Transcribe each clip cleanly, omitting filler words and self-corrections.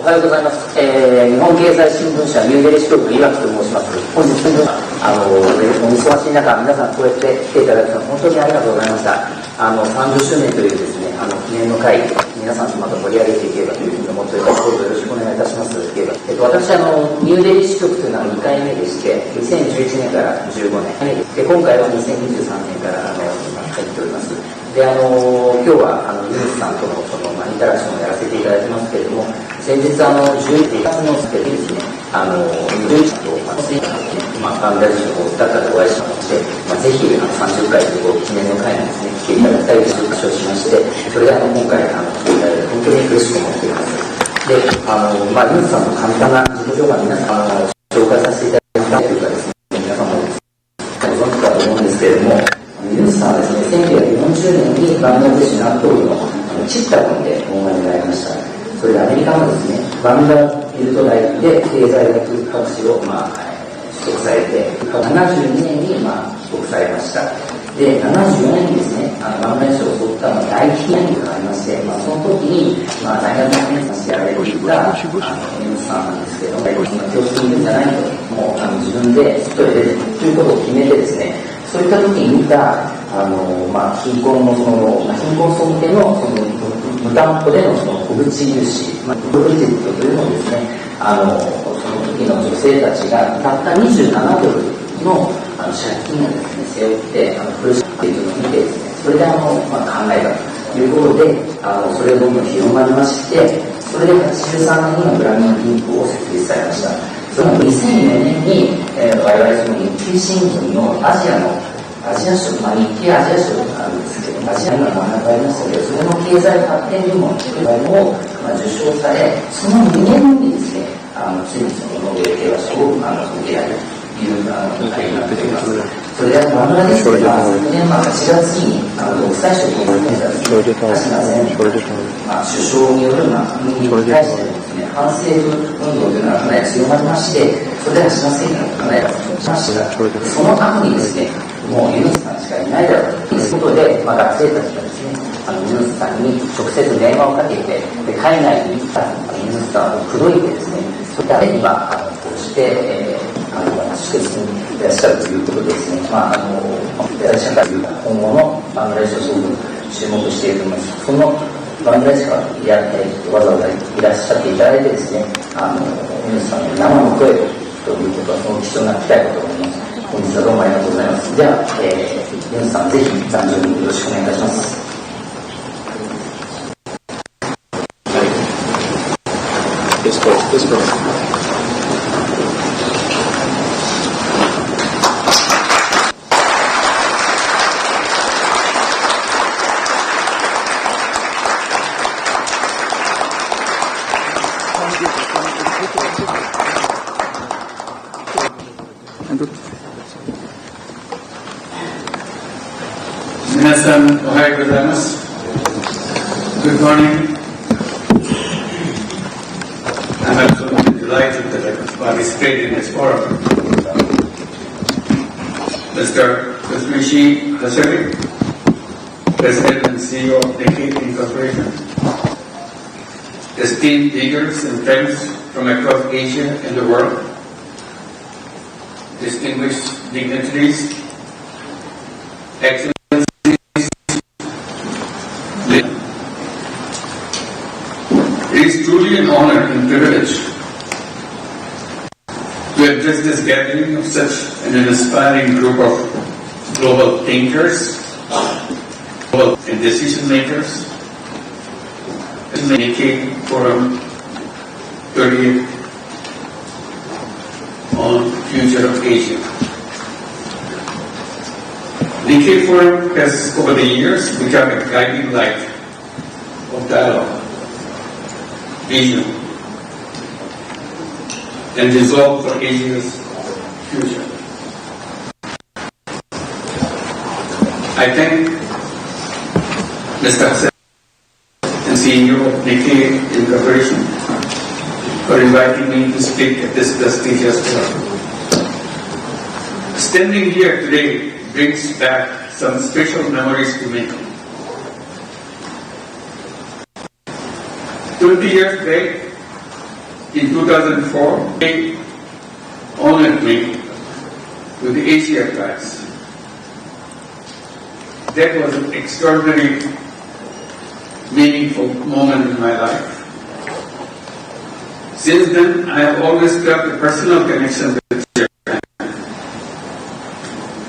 おはようございます。日本経済新聞社ニューデリー支局の岩木と申します。本日お忙しい中、皆さんこうやって来ていただき本当にありがとうございました。30周年というですね、記念の会、皆さんとまた盛り上げていければというふうに思っております。どうぞよろしくお願いいたします。私ニューデリー支局というのは2回目でして、2011年から15年で、今回は2023年から入っております。で今日はユースさんとのインタラクションをやらせていただいてますけれども、先日11月の月でですね、ユースさんとバンダジオを2方でお会いしまして、ぜひ30回という記念の会にですね来ていただきたいという話をしまして、それで今回来ていただいて本当に嬉しく思っています。でユースさんの簡単な自己紹介を皆さん紹介させていただきたいというかですね、皆さんもご存知かと思うんですけれども、ユースさんはですね、1940年にバングラデシュ南東部のチッタゴンでお生まれになりました。それでアメリカのですね、バンダフィルド大学で経済学博士を取得されて、72年に帰国されました。で、74年にですね、バングラデシュを襲った大飢饉がありまして、その時に大学の先生やられていたユースさんなんですけども、教室にいるんじゃないと、もう自分で一人で出るということを決めてですね、そういった時に見た貧困の貧困層向けの無担保での小口融資、プロジェクトというのをですね、その時の女性たちがたった27ドルの借金をですね背負って苦しんでいるのを見てですね、それで考えたということで、それがどんどん広まりまして、それで83年にグラミン銀行を設立されました。その2004年に、我々その日経新聞のアジア賞、日経アジア賞があるんですけど、アジアが真ん中ありましたけど、それの経済発展部門というのを受賞され、その2年後にですね、ついにそのノーベル平和賞を受けられるという会になっております。それでバングラデシュでは昨年8月に独裁職を務めた橋田前首相による国に対してですね、反政府運動というのがかなり強まりまして、それで橋田政権がかなりしました。その後にですね、もうユヌスさんしかいないだろうということで、学生たちがですね、ユヌスさんに直接電話をかけて、海外に行ったユヌスさんを口説いてですね、そういった今こうして施設にいらっしゃるということですね、社会今後のバングラデシュをすごく注目していると思います。そのバングラデシュからわざわざいらっしゃっていただいてですね、ユヌスさんの生の声ということはその貴重な機会だと思います。本日はどうもありがとうございます。では、ユヌスさんぜひ残場によろしくお願いいたします。皆さんおはようございます。Good morning. I'm absolutely delighted that I could participate in this forum. Mr. Kusmishi Hasari, President and CEO of Nikkei Incorporation, esteemed leaders and friends from across Asia and the world, distinguished dignitaries, excellent. It is truly an honor and privilege to address this gathering of such an inspiring group of global thinkers and decision makers in the Nikkei Forum 30th on Future of Asia. Nikkei Forum has over the years become a guiding light of dialogue, vision, and resolve for Asia's future. I thank Mr. Hassan and CEO of Nikkei Incorporation for inviting me to speak at this prestigious forum. Standing here today brings back some special memories to me. 20 years back, in 2004, they honored me with the Asia Prize. That was an extraordinary, meaningful moment in my life. Since then, I have always felt a personal connection with Japan.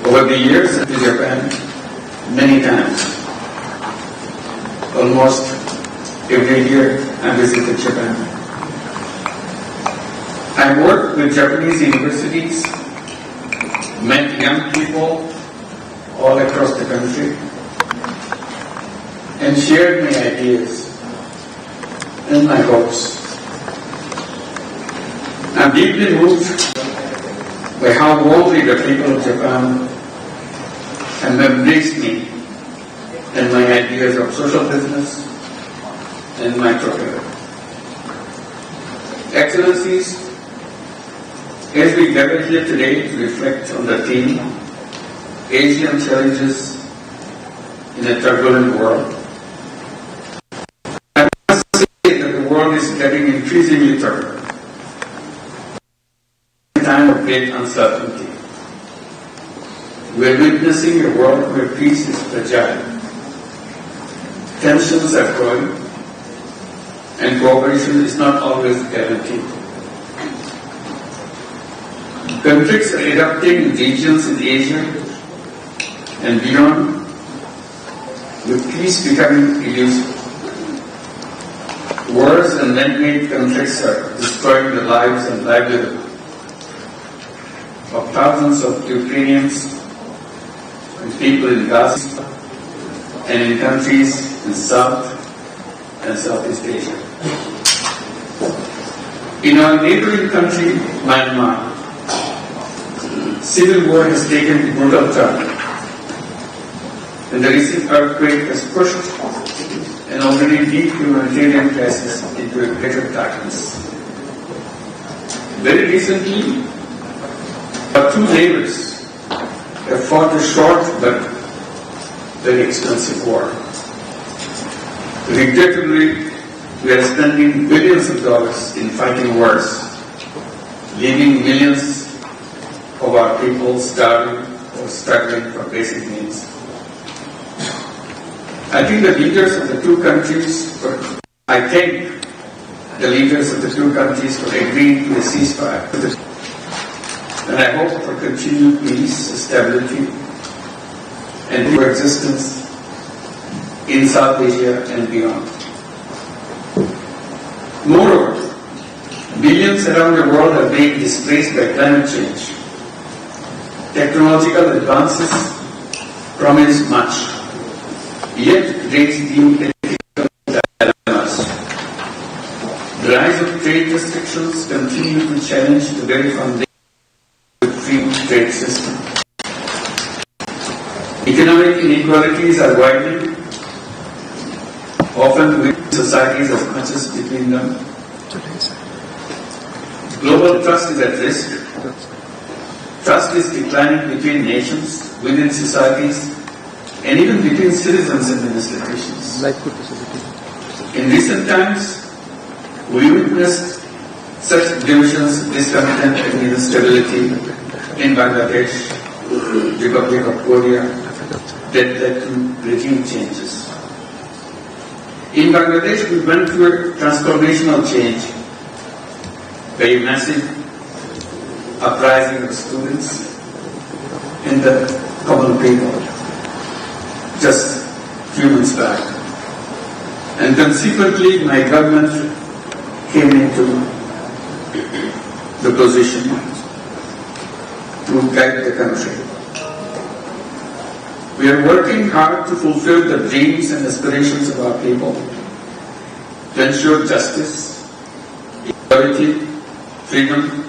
Over the years, I've been to Japan many times. Almost every year, I visited Japan. I worked with Japanese universities, met young people all across the country, and shared my ideas and my hopes. I'm deeply moved by how warmly the people of Japan have embraced me and my ideas of social business and microcredit. Excellencies, as we gather here today to reflect on the theme, Asian Challenges in a Turbulent World, I must say that the world is getting increasingly turbulent. A time of great uncertainty. We are witnessing a world where peace is fragile. Tensions are growing, and cooperation is not always guaranteed. Conflicts are erupting in regions in Asia and beyond, with peace becoming elusive. Wars and man-made conflicts are destroying the lives and livelihood of thousands of Ukrainians and people in Gaza and in countries in South and Southeast Asia. In our neighboring country, Myanmar, civil war has taken a brutal turn, and the recent earthquake has pushed an already deep humanitarian crisis into a greater darkness. Very recently, our two neighbors have fought a short but very expensive war. Regrettably, we are spending billions of dollars in fighting wars, leaving millions of our people starving or struggling for basic needs. I thank the leaders of the two countries for agreeing to a ceasefire, and I hope for continued peace, stability, and coexistence in South Asia and beyond. Moreover, billions around the world are being displaced by climate change. Technological advances promise much, yet raise new ethical dilemmas. The rise of trade restrictions continue to challenge the very foundation of the free trade system. Economic inequalities are widening, often within societies as much as between them. Global trust is at risk. Trust is declining between nations, within societies, and even between citizens and institutions. In recent times, we witnessed such divisions, discontent, and instability in Bangladesh, Republic of Korea, that led to regime changes. In Bangladesh, we went through a transformational change by a massive uprising of students and the common people just a few months back. And consequently, my government came into the position to guide the country. We are working hard to fulfill the dreams and aspirations of our people, to ensure justice, equality, freedom,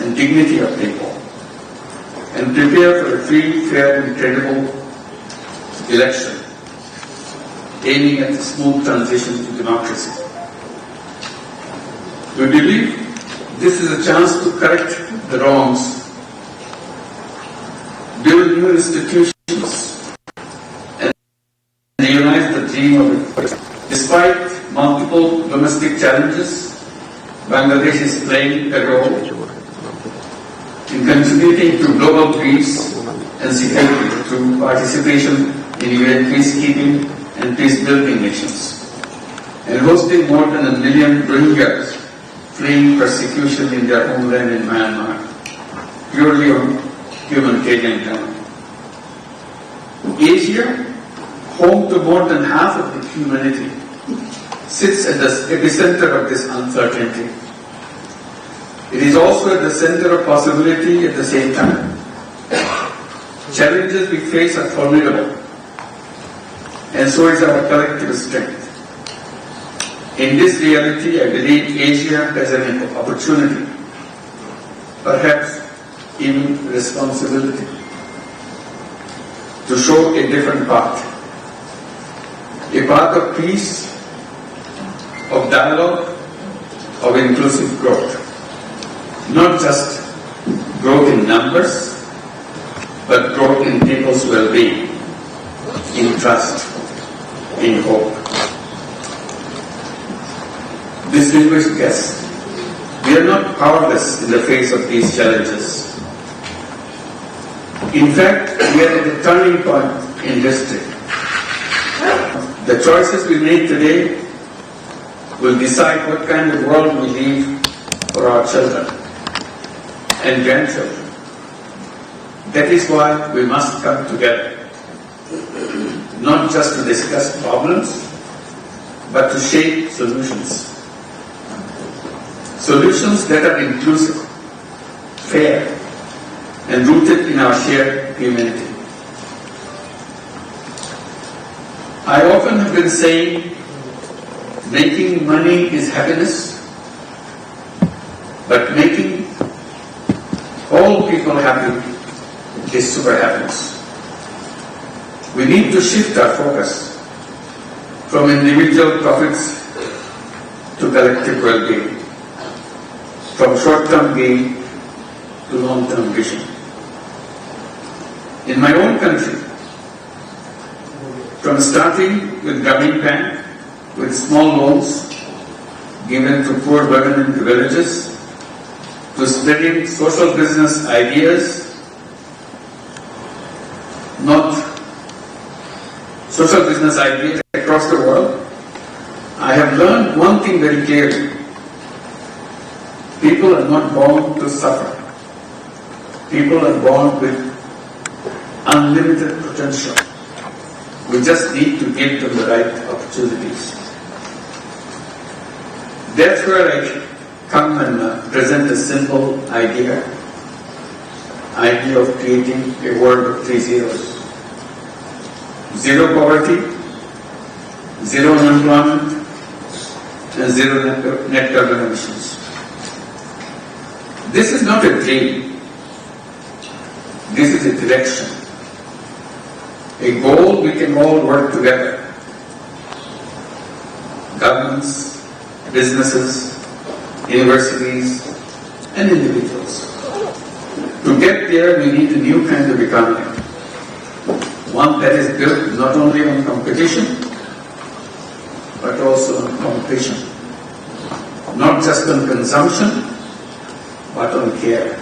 and dignity of people, and prepare for a free, fair, and credible election, aiming at a smooth transition to democracy. We believe this is a chance to correct the wrongs, build new institutions, and realize the dream of it. Despite multiple domestic challenges, Bangladesh is playing a role in contributing to global peace and security through participation in UN peacekeeping and peace-building missions, and hosting more than 1 million Rohingyas fleeing persecution in their homeland in Myanmar, purely on humanitarian ground. Asia, home to more than half of the humanity, sits at the epicenter of this uncertainty. It is also at the center of possibility at the same time. Challenges we face are formidable, and so is our collective strength. In this reality, I believe Asia has an opportunity, perhaps even responsibility, to show a different path. A path of peace, of dialogue, of inclusive growth. Not just growth in numbers, but growth in people's well-being, in trust, in hope. Distinguished guests, we are not powerless in the face of these challenges. In fact, we are at a turning point in history. The choices we make today will decide what kind of world we leave for our children and grandchildren. That is why we must come together, not just to discuss problems, but to shape solutions. Solutions that are inclusive, fair, and rooted in our shared humanity. I often have been saying, making money is happiness, but making all people happy is super happiness. We need to shift our focus from individual profits to collective well-being, from short-term gain to long-term vision. In my own country, from starting with Grameen Bank, with small loans given to poor women in the villages, to spreading social business ideas, social business ideas across the world, I have learned one thing very clearly. People are not born to suffer. People are born with unlimited potential. We just need to give them the right opportunities. That's where I come and present a simple idea of creating a world of 3 zeros. Zero poverty, zero unemployment, and zero net carbon emissions. This is not a dream. This is a direction. A goal we can all work together. Governments, businesses, universities, and individuals. To get there, we need a new kind of economy. One that is built not only on competition, but also on competition. Not just on consumption, but on care.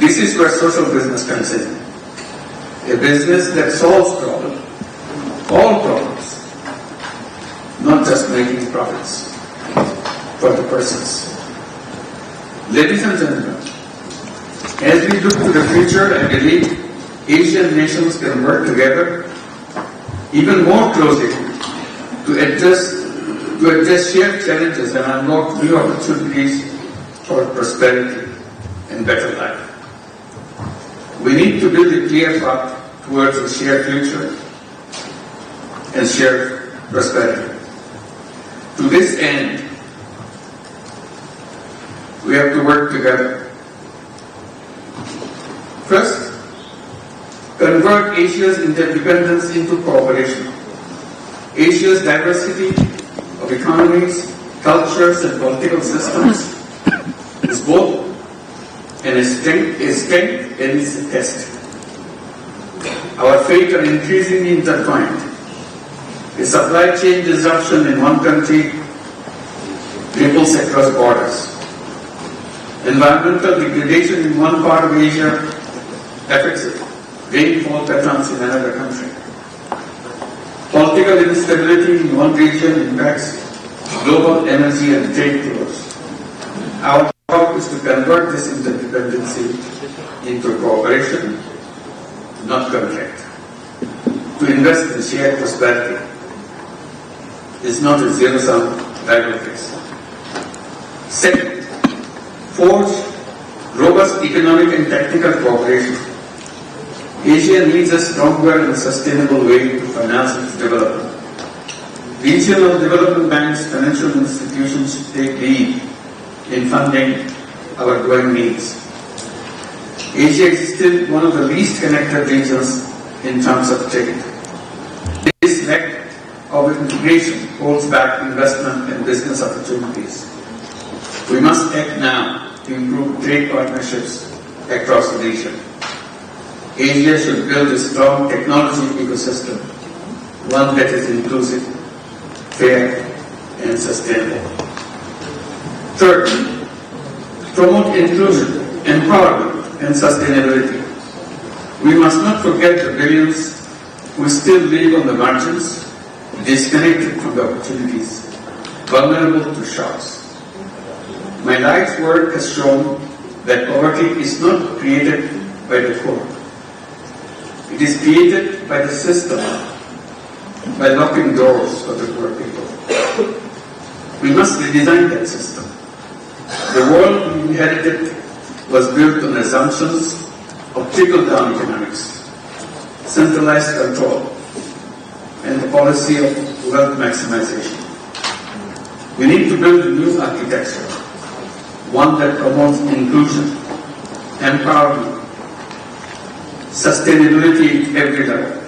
This is where social business comes in. A business that solves problems, all problems, not just making profits for the persons. Ladies and gentlemen, as we look to the future, I believe Asian nations can work together even more closely to address shared challenges and unlock new opportunities for prosperity and better life. We need to build a clear path towards a shared future and shared prosperity. To this end, we have to work together. First, convert Asia's interdependence into cooperation. Asia's diversity of economies, cultures, and political systems is both a strength and is a test. Our fate are increasingly intertwined. A supply chain disruption in one country ripples across borders. Environmental degradation in one part of Asia affects rainfall patterns in another country. Political instability in one region impacts global energy and trade flows. Our job is to convert this interdependency into cooperation, not conflict. To invest in shared prosperity is not a zero-sum battle fix. Second, forge robust economic and technical cooperation. Asia needs a stronger and sustainable way to finance its development. Regional development banks, financial institutions should take lead in funding our growing needs. Asia is still one of the least connected regions in terms of trade. This lack of integration holds back investment and business opportunities. We must act now to improve trade partnerships across the region. Asia should build a strong technology ecosystem, one that is inclusive, fair, and sustainable. Third, promote inclusion, empowerment, and sustainability. We must not forget the billions who still live on the margins, disconnected from the opportunities, vulnerable to shocks. My life's work has shown that poverty is not created by the poor. It is created by the system, by locking doors for the poor people. We must redesign that system. The world we inherited was built on assumptions of trickle-down economics, centralized control, and the policy of wealth maximization. We need to build a new architecture, one that promotes inclusion, empowerment, sustainability at every level.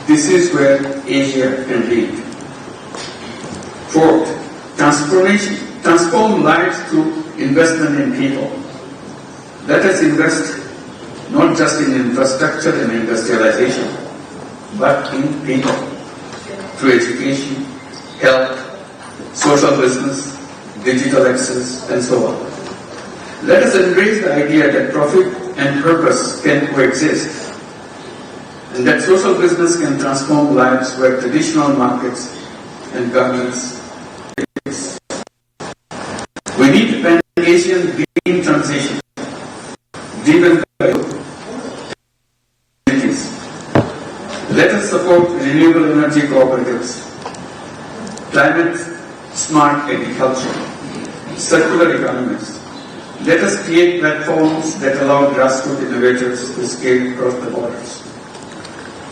This is where Asia can lead. Fourth, transform lives through investment in people. Let us invest not just in infrastructure and industrialization, but in people through education, health, social business, digital access, and so on. Let us embrace the idea that profit and purpose can coexist, and that social business can transform lives where traditional markets and governments exist. We need a pan-Asian green transition, driven by opportunities. Let us support renewable energy cooperatives, climate-smart agriculture, circular economies. Let us create platforms that allow grassroots innovators to scale across the borders.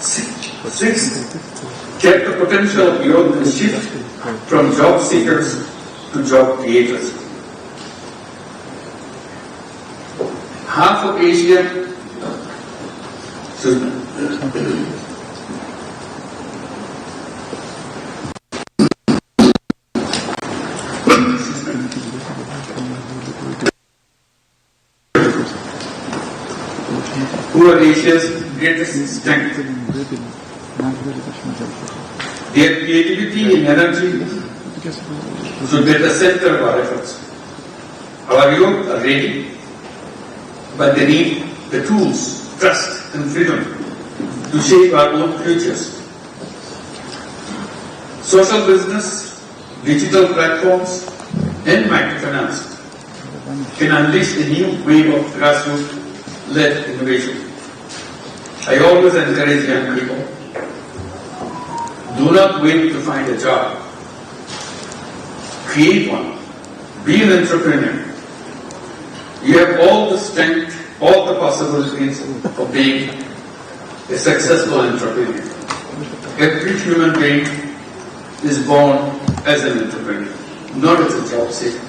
Sixth, tap the potential of youth and shift from job seekers to job creators. Half of Asia, who are Asia's greatest strength. Their creativity and energy should be at the center of our efforts. Our youth are ready, but they need the tools, trust, and freedom to shape our own futures. Social business, digital platforms, and microfinance can unleash a new wave of grassroots-led innovation. I always encourage young people, do not wait to find a job. Create one. Be an entrepreneur. You have all the strength, all the possibilities of being a successful entrepreneur. Every human being is born as an entrepreneur, not as a job seeker.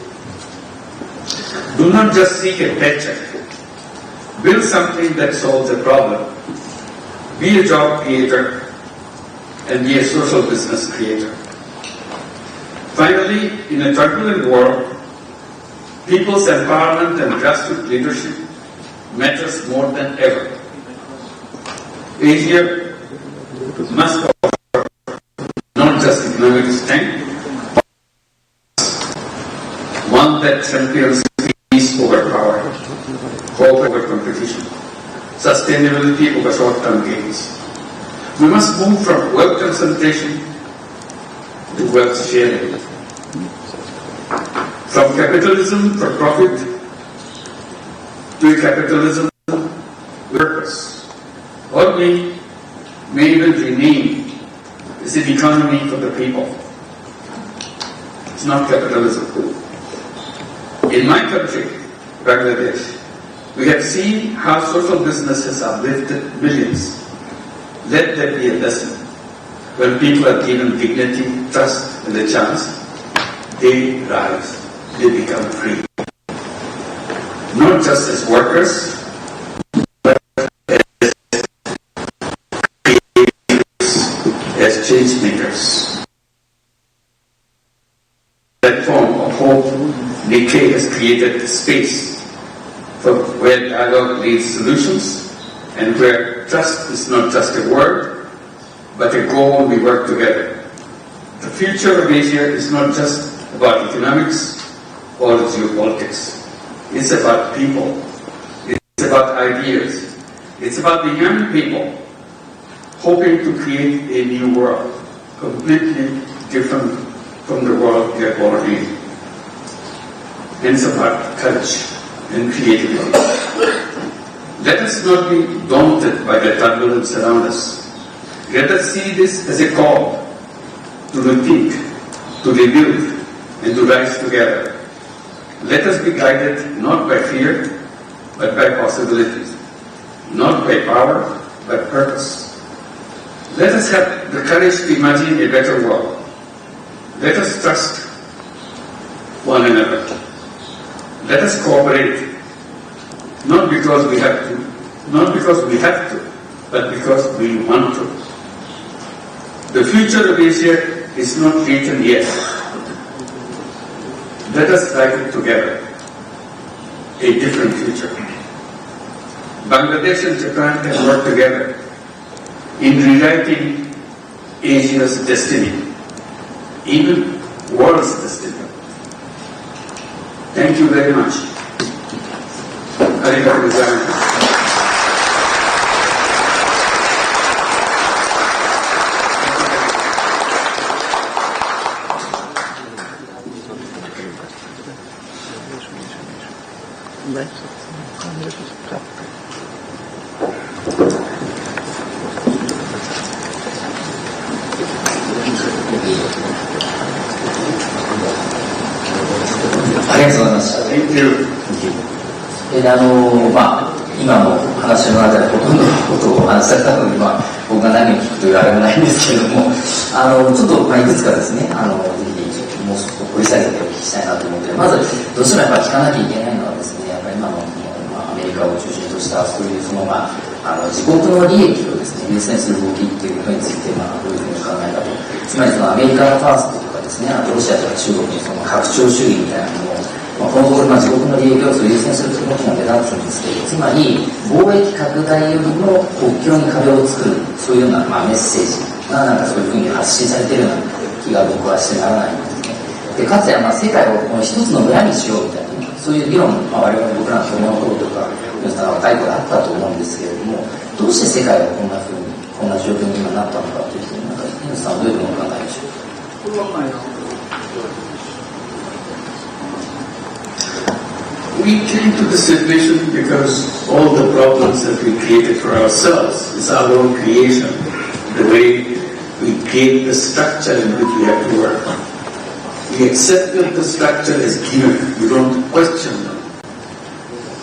Do not just seek a paycheck. Build something that solves a problem. Be a job creator and be a social business creator. Finally, in a turbulent world, people's empowerment and grassroots leadership matters more than ever. Asia must offer not just economic strength, champions peace over power, hope over competition, sustainability over short-term gains. We must move from wealth concentration to wealth sharing, from capitalism for profit to a capitalism with purpose. What we may even remain is an economy for the people. It's not capitalism. In my country, Bangladesh, we have seen how social business has uplifted millions. Let that be a lesson. When people are given dignity, trust, and a chance, they rise, they become free. Not just as workers, but as change makers. That form of hope, decay has created space for where dialogue leads solutions and where trust is not just a word, but a goal we work together. The future of Asia is not just about economics or geopolitics. It's about people. It's about ideas. It's about the young people hoping to create a new world, completely different from the world we are already in. And it's about courage and creativity. Let us not be daunted by the turbulence around us. Let us see this as a call to rethink, to rebuild, and to rise together. Let us be guided not by fear, but by possibilities. Not by power, but purpose. Let us have the courage to imagine a better world. Let us trust one another. Let us cooperate, not because we have to, but because we want to. The future of Asia is not written yet. Let us write it together. A different future. Bangladesh and Japan can work together in rewriting Asia's destiny, even world's destiny. Thank you very much. Arigatou gozaimasu. ありがとうございました。今の話の中でほとんどのことをお話しされたので、僕が何を聞くというあれもないんですけれども、ちょっといくつかですね、ぜひもう少し掘り下げてお聞きしたいなと思って、まずどうしてもやっぱり聞かなきゃいけないのはですね、やっぱり今のアメリカを中心としたそういう自国の利益をですね優先する動きっていうことについてどういうふうに考えたと、つまりアメリカのファーストとかですね、あとロシアとか中国の拡張主義みたいなものをこのところ自国の利益を優先するという動きが目立つんですけど、つまり貿易拡大よりも国境に壁を作る、そういうようなメッセージがそういうふうに発信されているような気が僕はしてならないんですね。でかつては世界を一つの村にしようみたいな、そういう議論も我々僕らの子供の頃とか若い頃あったと思うんですけれども、どうして世界がこんな風にこんな状況に今なったのかというふうに猪瀬さんはどういうふうにお考えでしょうか。We came to this situation because all the problems that we created for ourselves is our own creation. The way we create the structure in which we have to work. We accept that the structure is given. You don't question them.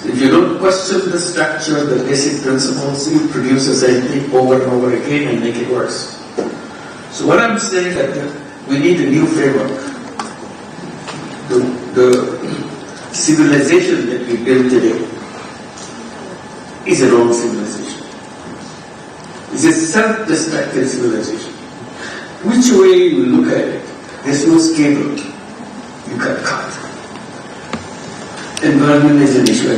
If you don't question the structure, the basic principles, you produce the same thing over and over again and make it worse. So what I'm saying is that we need a new framework. The civilization that we build today is a wrong civilization. It's a self-destructive civilization. Which way you look at it, there's no scale you can cut. Environment is an issue.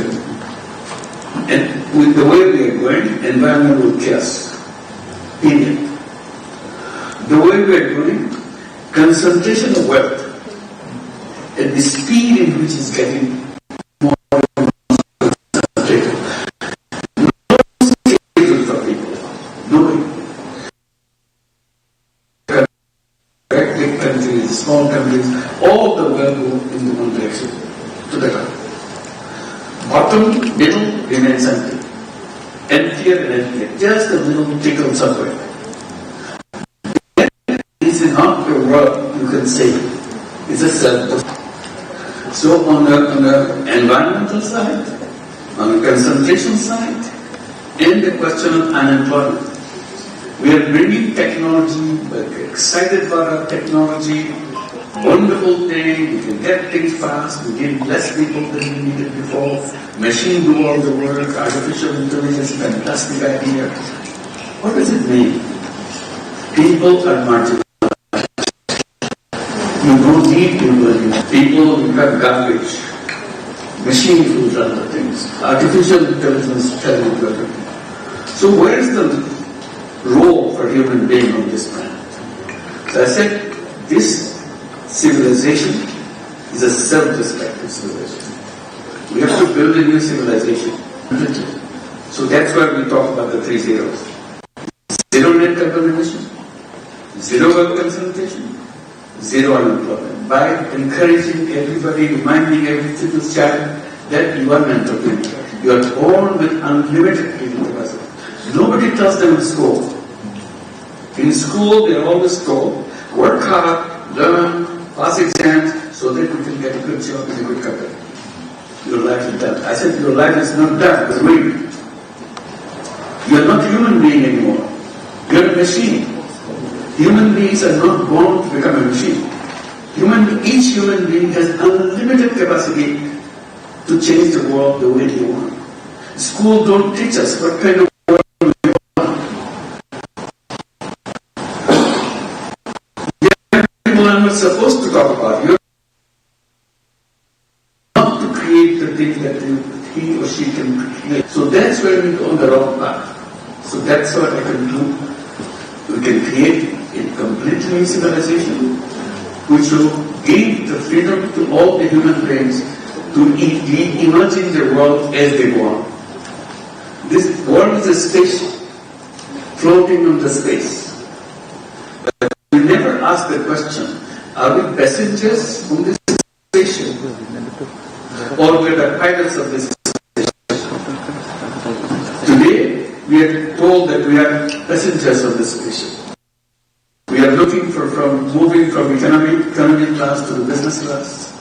And with the way we are going, environment will kill us. Period. The way we are going, concentration of wealth at the speed speed in which it's getting more and more concentrated. No schedule for people. Nobody. Big countries, small countries, all the world go in the one direction to the top. Bottom, middle remains empty. Emptier and emptier. Just a little tickle somewhere. This is not your world you can say. It's a self. So on the environmental side, on the concentration side, and the question of unemployment. We are bringing technology, we're excited about our technology, wonderful thing, we can get things fast, we need less people than we needed before, machine do all the work, artificial intelligence, fantastic idea. What does it mean? People are marginalized. You don't need people anymore. People, you have garbage. Machines will run the things. Artificial intelligence tell you everything. So where is the role for human being on this planet? So I said, this civilization is a self-destructive civilization. We have to build a new civilization. So that's why we talk about the 3 zeros. Zero net carbon emission, zero work concentration, zero unemployment. By encouraging everybody, reminding every single child that you are meant to be. You are born with unlimited creative capacity. Nobody tells them in school. In school, they are always told, work hard, learn, pass exams, so that you can get a good job in a good company. Your life is done. I said, your life is not done, it's ruined. You are not a human being anymore. You are a machine. Human beings are not born to become a machine. Each human being has unlimited capacity to change the world the way they want. School don't teach us what kind of world we want. People are not supposed to talk about. You're not to create the thing that he or she can create. So that's where we go on the wrong path. So that's what I can do. We can create a complete new civilization which will give the freedom to all the human beings to imagine the world as they want. This world is a station floating on the space. But we never ask the question, are we passengers on this station? Or we are the pilots of this station? Today, we are told that we are passengers of this station. We are looking from moving from economy class to the business class,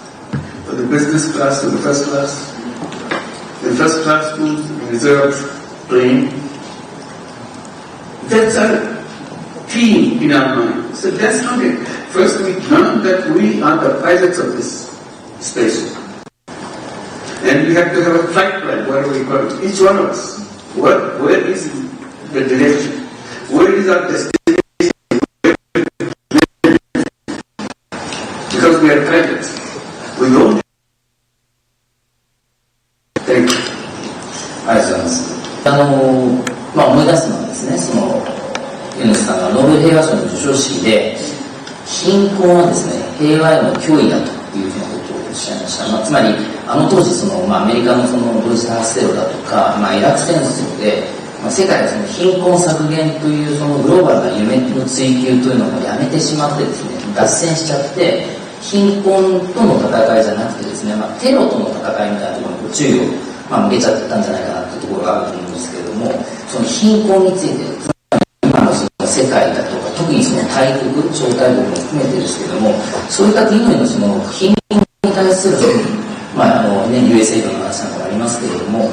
or the business class to the first class, the first class to the reserved plane. That's our theme in our mind. So that's not it. First we learn that we are the pilots of this spaceship. And we have to have a flight plan, where we go. Each one of us. Where is the direction? Where is our destination? Because we are pilots. We don't. Thank you. ありがとうございます。思い出すのはですね、ユヌスさんがノーベル平和賞の授賞式で、貧困はですね、平和への脅威だというふうなことをおっしゃいました。つまり、当時アメリカの同時多発テロだとか、イラク戦争で、世界が貧困削減というグローバルな夢の追求というのをやめてしまってですね、脱線しちゃって、貧困との戦いじゃなくてですね、テロとの戦いみたいなところに注意を向けちゃったんじゃないかなというところがあると思うんですけれども、その貧困について、今の世界だとか、特に大国、超大国も含めてですけれども、そういった国々の貧困に対する、USA の話なんかもありますけれども、